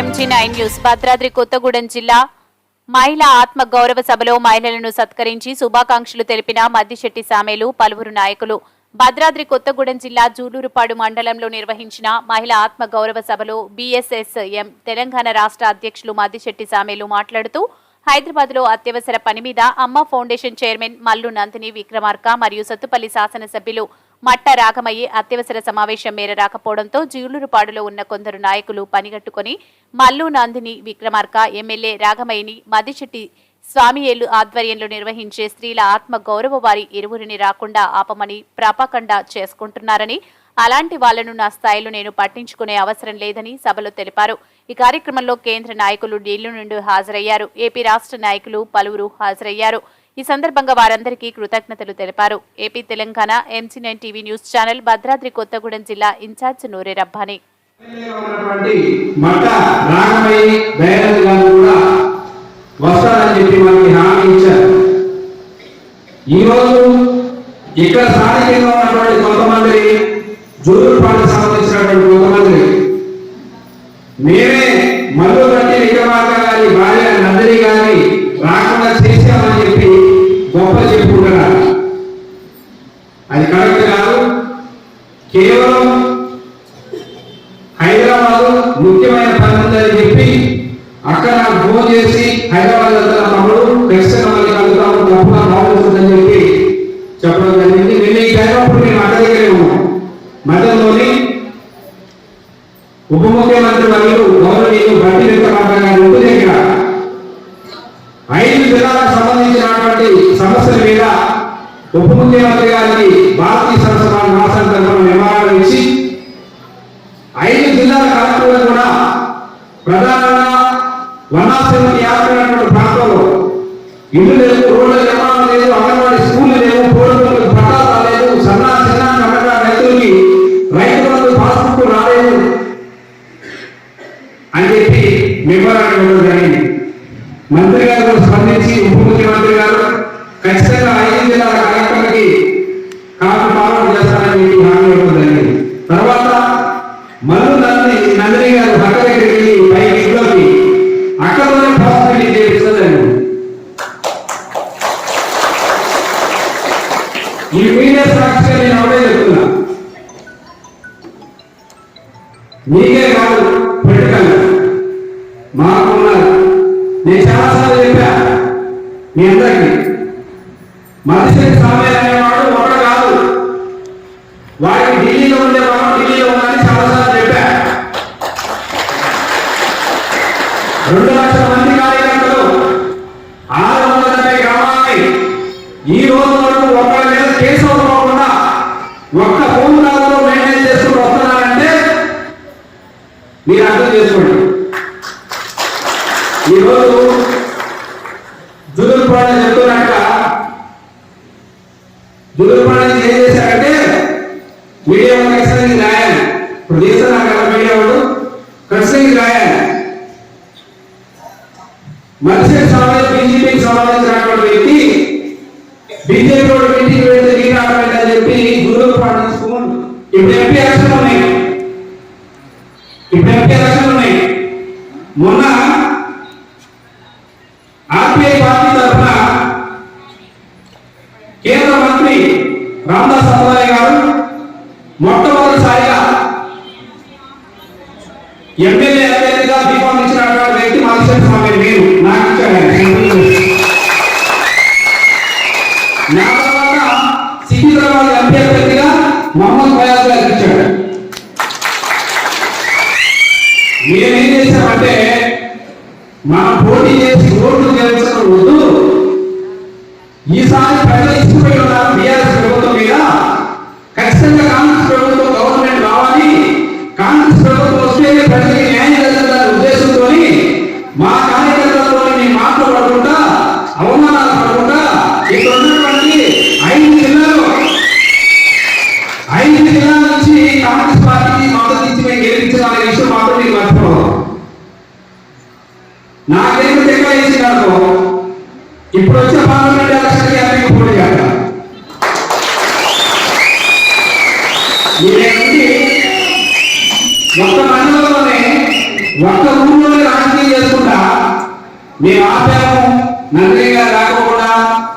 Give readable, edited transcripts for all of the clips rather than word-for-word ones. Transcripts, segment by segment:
MG9 news. Bhadradri Kothagudem జిల్లా మహిళా ఆత్మ గౌరవ సభలో మహిళలను సత్కరించి శుభాకాంక్షలు తెలిపిన మద్దిశెట్టి సామేలు పలువురు నాయకులు. భద్రాద్రి కొత్తగూడెం జిల్లా జూలూరుపాడు మండలంలో నిర్వహించిన మహిళా ఆత్మ గౌరవ సభలో BSSM తెలంగాణ రాష్ట్ర అధ్యక్షులు మద్దిశెట్టి సామేలు మాట్లాడుతూ హైదరాబాద్ లో అత్యవసర పని మీద అమ్మ ఫౌండేషన్ చైర్మన్ మల్లు నందిని విక్రమార్క మరియు సత్తుపల్లి శాసనసభ్యులు మట్ట రాఘమయ్య అత్యవసర సమావేశం మేర రాకపోవడంతో జూలూరుపాడులో ఉన్న కొందరు నాయకులు పనిగట్టుకుని మల్లు నందిని విక్రమార్క ఎమ్మెల్యే రాఘమయ్యని మద్దిశెట్టి స్వామియేలు ఆధ్వర్యంలో నిర్వహించే స్త్రీల ఆత్మ గౌరవ వారి ఇరువురిని రాకుండా ఆపమని ప్రాపకండ చేసుకుంటున్నారని, అలాంటి వాళ్లను నా స్థాయిలో నేను పట్టించుకునే అవసరం లేదని సభలో తెలిపారు. ఈ కార్యక్రమంలో కేంద్ర నాయకులు ఢిల్లీ నుండి హాజరయ్యారు. ఏపీ రాష్ట్ర నాయకులు పలువురు హాజరయ్యారు. ఈ సందర్భంగా వారందరికీ కృతజ్ఞతలు తెలిపారు. AP Telangana MG9 TV news channel Bhadradri Kothagudem జిల్లా ఇన్ఛార్జ్ నూరే రబ్బానీ. ఇక్కడ స్థానికంగా ఉన్నటువంటి కొంతమంది జూలూరుపాడుకు సంబంధించినటువంటి కొంతమంది మేమే మల్లు నందిని విక్రమార్క గారి భార్య నందిని గారిని రాకుండా చేశామని చెప్పి గొప్ప చెప్పుకుంటున్నారు. అది కరెక్ట్ కాదు. కేవలం హైదరాబాద్ ముఖ్యమైన పని ఉందని చెప్పి అక్కడ నాకు ఫోన్ చేసి హైదరాబాద్ వెళ్తున్న తమ్ముడు ఖచ్చితంగా మళ్ళీ కలుగుతాము, గొప్పగా బాగుంటుందని చెప్పి చెప్పడం జరిగింది. నిన్న ఈ టైంప్పుడు మేము అక్క దగ్గరే ఉన్నాం. మధ్యలోని ఉప ముఖ్యమంత్రి మరియు గౌరవనీయులు బట్టి విక్రమార్క గారి ఇంటి దగ్గర 5 జిల్లాలకు సంబంధించినటువంటి సమస్యల మీద ఉప ముఖ్యమంత్రి గారికి భారతీయ సరస్వతి మహాసంఘ తరఫున నివారణ ఇచ్చి 5 జిల్లాల కలెక్టర్లు కూడా ప్రధానంగా వనాశిని యాత్రటువంటి ప్రాంతంలో ఇల్లు లేవు, రోడ్ల నిర్మాణం లేదు, అంగన్వాడీ స్కూళ్ళు లేవు, పోలీసులకు పట్టాలు రాలేదు, సన్నా చిన్న కన్నడ రైతులకి రైతులకు పాస్బుక్ రాలేదు అని చెప్పి మెమోరాండం ఇవ్వడం జరిగింది. మంత్రి గారు స్పందించి ఉప ముఖ్యమంత్రి గారు ఖచ్చితంగా 5 జిల్లాల కలెక్టర్లకి కాపీ ఫార్వర్డ్ చేస్తారని చెప్పి హామీ ఇవ్వడం జరిగింది. తర్వాత మల్లు నందిని గారు అక్క దగ్గరికి వెళ్ళి పై ఇంట్లోకి అక్కడలోనే పాసిబిలిటీ చేపిస్తుందని ఈ మీడియా సాక్షిగా నేను ఒకటే చెప్తున్నా. మీకే కాదు, పొలిటికల్ మాకున్నారు. నేను చాలాసార్లు చెప్పా మీ అందరికీ, మద్దిశెట్టి సామేలు అనేవాడు ఒకడు కాదు, వాడికి ఢిల్లీలో ఉండేవాడు ఢిల్లీలో ఉందని చాలాసార్లు చెప్పా. 2 లక్షల మంది కార్యకర్తలు 670 గ్రామాలని ఈ రోజు వరకు ఒకరి మీద కేసు అవ్వకుండా ఒక్క భూమి రాజులో మెయింటైన్ చేసుకుని వస్తున్నారంటే మీరు అర్థం చేసుకోండి. ఈరోజు జూలూరుపాడు చెప్తున్నట్ట, జూలూరుపాడు ఏం చేశారంటే మీడియా ఖచ్చితంగా రాయాలి. ఇప్పుడు చేస్తున్నా కదా మీడియా వాడు ఖచ్చితంగా రాయాలి. మద్దిశెట్టి సామేలు బీజేపీకి సంబంధించినటువంటి వ్యక్తి బీజేపీ వాడు మీటింగ్ వెళ్తే నీకు ఆడలేదని చెప్పి జూలూరుపాడు తీసుకుని ఇప్పుడు ఎంపీ ఎలక్షన్లు ఉన్నాయి. మొన్న ఆర్పీఐ పార్టీ తరఫున కేంద్ర మంత్రి రామదాస్ అథవాలే గారు మొట్టమొదటిసారిగా ఎమ్మెల్యే అభ్యర్థిగా దీపం ఇచ్చినటువంటి వ్యక్తి మద్దిశెట్టి సామేలు. మీరు నాకు నా తర్వాత సికింద్రాబాద్ ఎంపీ అభ్యర్థిగా మొహమ్మద్ ఫయాజ్ గారికి ఇచ్చాడు. మేమేం చేశామంటే మనం పోటీ చేసి ఓట్లు చేయించడం వద్దు, ఈసారి ప్రజలు ఇష్టపడి ఉన్నారు బీఆర్ఎస్ ప్రభుత్వం మీద, ఖచ్చితంగా కాంగ్రెస్ ప్రభుత్వం గవర్నమెంట్ రావాలి, కాంగ్రెస్ ప్రభుత్వం వస్తే ప్రజలకి న్యాయం జరగాలనే ఉద్దేశంతో మా కార్యకర్తలతో మేము మాట్లాడకుండా అవమానాలు పడకుండా ఇక్కడ ఉన్నటువంటి 5 జిల్లాల నుంచి కాంగ్రెస్ పార్టీకి మద్దతు ఇచ్చి మేము గెలిపించాలనే విషయం మాత్రం మీకు మర్చిపోవాలి. నాకేమి దగ్గర ఇచ్చినారు. ఇప్పుడు వచ్చే పార్లమెంట్ ఎలక్షన్కి అన్ని పోటీ చేస్తారు. ఒక్క మండలంలోనే ఒక్క ఊళ్ళో మేము ఆపాము నందిని గారు రాకపోకుండా,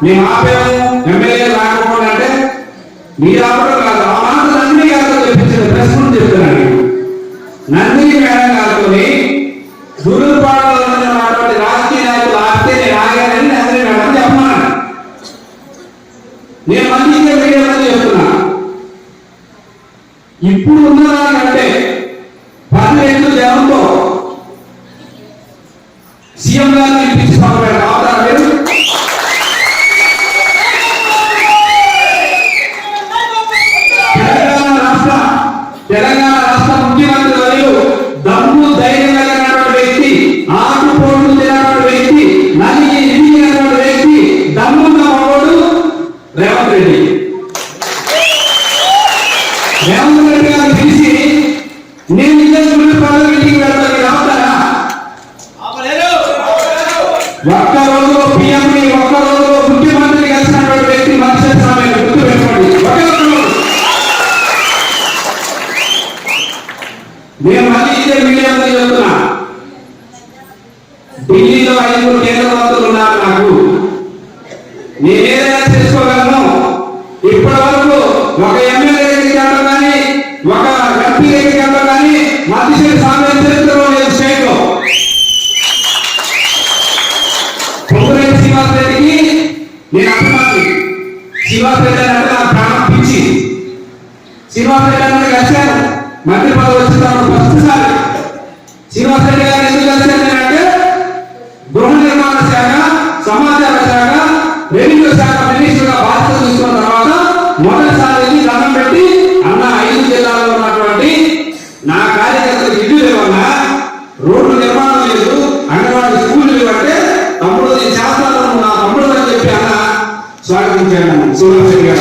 మేము ఆపాము ఎమ్మెల్యే రాకపోకుండా అంటే మీరు ఆపడం కాదు. ఆ మాట నందిని గారితో చెప్పించిన ప్రశ్న చెప్తున్నాను. నందిని మేడం గారితో దూరుపాడులో ఉన్నటువంటి రాజకీయ నాయకులు ఆపితే నేను ఆగానని నందిని మేడం చెప్పమన్నాను. నేను మంచిగా మీడియా చెప్తున్నా. ఇప్పుడు ఉన్నదానికంటే 10 రెట్లు జనంతో సీఎం గారిని పిలిపించుకోవాలి. అవుతారా మీరు? తెలంగాణ రాష్ట్ర ముఖ్యమంత్రి వర్యులు దమ్ము ధైర్యం కలిగినటువంటి వ్యక్తి, ఆకుపోట్లు తినటువంటి వ్యక్తి, నలిగి నిలిగినటువంటి వ్యక్తి, దమ్మున్న మగోడు రేవంత్ రెడ్డి. రేవంత్ రెడ్డి గారిని పిలిచి నేను ఇంటికి వెళ్ళడానికి రావుతారా? ఒక్క రోజులో పిఎంని, ఒక్క రోజులో ముఖ్యమంత్రి కలిసినటువంటి వ్యక్తి మనిషి స్వామి గుర్తు పెట్టుకోండి. నేను మళ్ళీ ఇదే మీడియాలో చెప్తున్నా. ఢిల్లీలో 5 కేంద్ర మంత్రులు ఉన్నారు. నాకు నేనేదైనా చేసుకోగలను. ఇప్పటి వరకు ఒక ఎమ్మెల్యే ఎన్నికల్లో కానీ, ఒక ఎంపీ ఎన్నికల్లో కానీ మధ్యశేష సామాన్య చరిత్రలో లేదు. స్టేట్ లో పొంగులేటి శ్రీనివాస్ రెడ్డికి నేను అభిమాని. శ్రీనివాస్ రెడ్డి అంటే నాకు ప్రాణం పిచ్చి. శ్రీనివాస్ రెడ్డి అంటే కలిశాను. మంత్రి పదవి వచ్చిన ఫస్ట్ సారి శ్రీనివాస్ రెడ్డి గారు ఎందుకు కలిశానంటే గృహ నిర్మాణ శాఖ, సమాచార శాఖ, రెవెన్యూ శాఖ మినిస్టర్ గా బాధ్యత తీసుకున్న తర్వాత మొదటిసారి దండం పెట్టి అన్న 5 జిల్లాల్లో ఉన్నటువంటి నా కార్యకర్తలకు ఇల్లు లేవన్నా, రోడ్లు నిర్మాణం లేదు, అంగన్వాడీ స్కూల్ లేవంటే తమ్ముడు నేను చేస్తాను, నా తమ్ముడు అని చెప్పి అన్న స్వాగతించాను శ్రీనివాస్ రెడ్డి గారు.